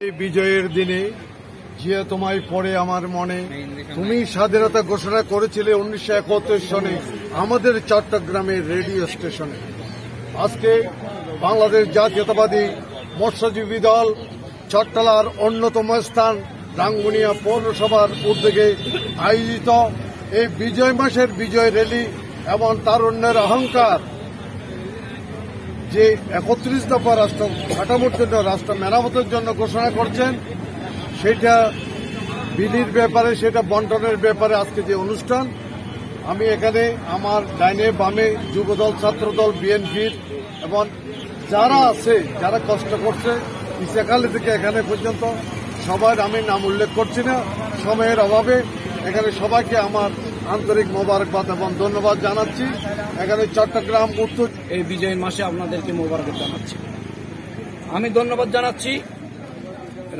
এই বিজয়ের দিনে জিয়া তোমায় পড়ে আমার মনে, তুমি স্বাধীনতা ঘোষণা করেছিলে 1971 সনে আমাদের চট্টগ্রামের রেডিও স্টেশনে। আজকে বাংলাদেশ জাতীয়তাবাদী মৎস্যজীবী দল চট্টলার অন্যতম স্থান রাঙ্গুনিয়া পৌরসভার উদ্যোগে আয়োজিত এই বিজয় মাসের বিজয় র্যালি এবং তারুণ্যের অহংকার যে 31 দফা রাষ্ট্র কাঠামোর জন্য, রাষ্ট্র মেরামতের জন্য ঘোষণা করছেন, সেটা বিলির ব্যাপারে, সেটা বন্টনের ব্যাপারে আজকে যে অনুষ্ঠান, আমি এখানে আমার ডাইনে বামে যুবদল, ছাত্রদল, বিএনপির এবং যারা আছে, যারা কষ্ট করছে ইসাখালী থেকে এখানে পর্যন্ত সবার আমি নাম উল্লেখ করছি না সময়ের অভাবে। এখানে সবাইকে আমার আন্তরিক মোবারকবাদ এবং ধন্যবাদ জানাচ্ছি। এখানে চট্টগ্রাম উত্তর এই বিজয় মাসে আপনাদেরকে মোবারক জানাচ্ছি। আমি ধন্যবাদ জানাচ্ছি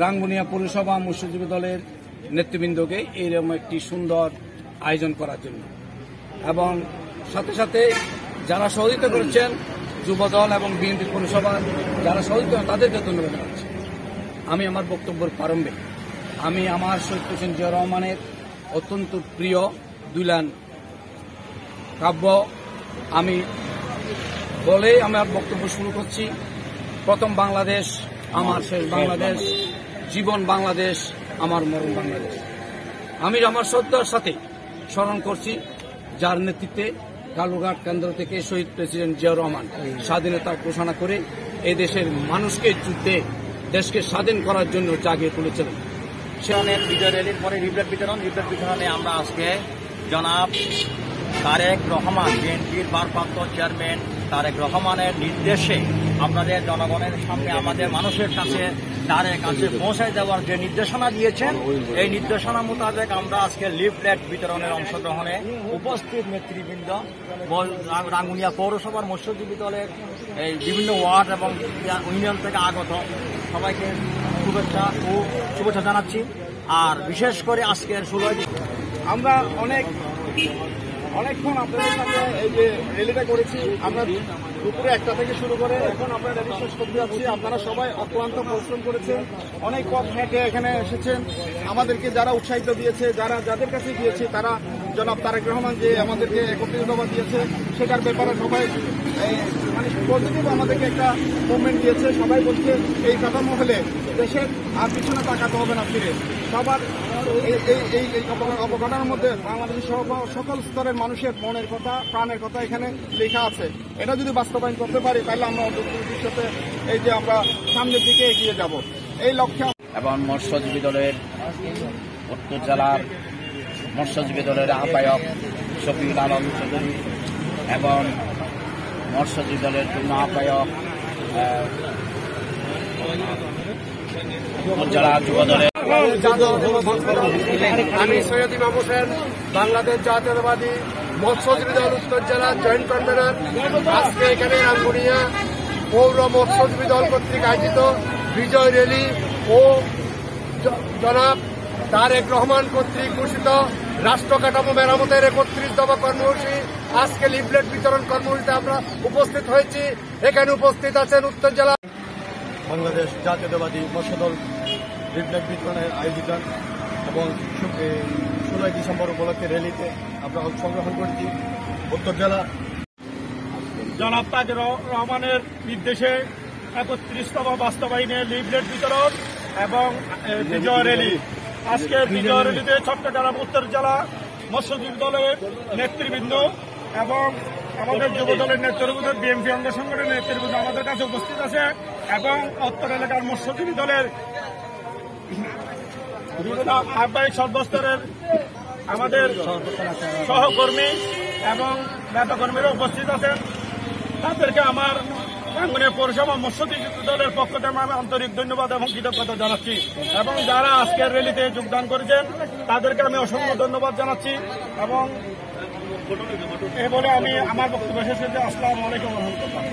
রাঙ্গুনিয়া পৌরসভা মৎস্যজীবী দলের নেতৃবৃন্দকে এইরকম একটি সুন্দর আয়োজন করার জন্য, এবং সাথে সাথে যারা সহযোগিতা করেছেন যুবদল এবং বিএনপি পৌরসভার যারা সহযোগিতা, তাদেরকে ধন্যবাদ জানাচ্ছি। আমি আমার বক্তব্যের প্রারম্ভে আমি আমার শহীদ প্রেসিডেন্ট জিয়া রহমানের অত্যন্ত প্রিয় দুইলান কাব্য আমি বলে আমার বক্তব্য শুরু করছি। প্রথম বাংলাদেশ আমার শেষ বাংলাদেশ, জীবন বাংলাদেশ আমার মরণ বাংলাদেশ। আমি আমার শ্রদ্ধার সাথে স্মরণ করছি যার নেতৃত্বে কালুরঘাট কেন্দ্র থেকে শহীদ প্রেসিডেন্ট জিয়া রহমান স্বাধীনতা ঘোষণা করে এই দেশের মানুষকে যুদ্ধে দেশকে স্বাধীন করার জন্য জাগিয়ে তুলেছিলেন। সেখানে বিজয় র্যালির পরে লিফলেট বিতরণে আমরা আজকে জনাব তারেক রহমান, বিএনপির ভারপ্রাপ্ত চেয়ারম্যান তারেক রহমানের নির্দেশে আপনাদের জনগণের সামনে, আমাদের মানুষের কাছে তারেক কাছে পৌঁছায় দেওয়ার যে নির্দেশনা দিয়েছেন, এই নির্দেশনা মোতাবেক আমরা আজকে লিফলেট বিতরণের অংশগ্রহণে উপস্থিত নেতৃবৃন্দ, রাঙ্গুনিয়া পৌরসভার মৎস্যজীবী দলের এই বিভিন্ন ওয়ার্ড এবং ইউনিয়ন থেকে আগত সবাইকে শুভেচ্ছা জানাচ্ছি। আর বিশেষ করে আজকের 16 আমরা অনেকক্ষণ আপনাদের সাথে এই যে র্যালিটা করেছি, আমরা দুপুরে 1টা থেকে শুরু করে এখন আমরা র্যালি শেষ করতে যাচ্ছি। আপনারা সবাই অক্লান্ত পরিশ্রম করেছেন, অনেক পথ হেঁটে এখানে এসেছেন। আমাদেরকে যারা উৎসাহিত দিয়েছে, যাদের কাছে গিয়েছে, তারা জনাব তারেক রহমান যে আমাদেরকে 31 দফা দিয়েছে, সেটার ব্যাপারে সবাই মানে পজিটিভ আমাদেরকে একটা মুভমেন্ট দিয়েছে। সবাই বলছে এই কাঠামো হলে দেশের আর পিছনে তাকাতে হবে না, ফিরে সবার এই অবকাঠামোর মধ্যে বাংলাদেশের সকল স্তরের মানুষের মনের কথা, প্রাণের কথা এখানে লেখা আছে। এটা যদি বাস্তবায়ন করতে পারি, তাহলে আমরা ভবিষ্যতে এই যে আমরা সামনের দিকে এগিয়ে যাব, এই লক্ষ্যে। এবং মৎস্যজীবী দলের উত্তর জেলার মৎস্যজীবী দলের আহ্বায়ক শফিউল আলম চৌধুরী এবং মৎস্যজীবী দলের পূর্ণ আহ্বায়ক জেলা যুব দলের আমি সৈয়দ ইমাম হোসেন, বাংলাদেশ জাতীয়তাবাদী মৎস্যজীবী দল উত্তর জেলা জয়েন্ট কনভেনর। আজকে এখানে রাঙ্গুনিয়া পৌর মৎস্যজীবী দল কর্তৃক আয়োজিত বিজয় র্যালি ও জনাব তারেক রহমান কর্তৃক ঘোষিত রাষ্ট্র কাঠামো মেরামতের 31 দফা কর্মসূচি, আজকে লিফলেট বিতরণ কর্মসূচিতে আমরা উপস্থিত হয়েছি। এখানে উপস্থিত আছেন উত্তর জেলা বাংলাদেশ জাতীয়তাবাদী মৎস্য দল লিফলেট বিতরণের আয়োজিত এবং 16 ডিসেম্বর উপলক্ষে র্যালিতে আমরা অংশগ্রহণ করেছি। উত্তর জেলা জনাব তারেক রহমানের নির্দেশে 31 দফা বাস্তবায়নে লিফলেট বিতরণ এবং বিজয় র্যালি। আজকে বিজয় র্যালিতে চট্টগ্রাম উত্তর জেলা মৎস্যজীবী দলের নেতৃবৃন্দ এবং আমাদের যুব দলের নেতৃবৃন্দ, বিএনপি অঙ্গ সংগঠনের নেতৃবৃন্দ আমাদের কাছে উপস্থিত আছে, এবং উত্তর এলাকার মৎস্যজীবী দলের আহ্বায়ক সর্বস্তরের আমাদের সহকর্মী এবং নেতাকর্মীরা উপস্থিত আছেন। তাদেরকে আমার রাঙ্গুনিয়া পৌরসভা মৎস্যজীবী দলের পক্ষ থেকে আমি আন্তরিক ধন্যবাদ এবং কৃতজ্ঞতা জানাচ্ছি, এবং যারা আজকের র্যালিতে যোগদান করেছেন তাদেরকে আমি অসংখ্য ধন্যবাদ জানাচ্ছি। এবং এই বলে আমি আমার বক্তব্য শেষ করছি। আসসালামু আলাইকুম ওয়া রাহমাতুল্লাহ।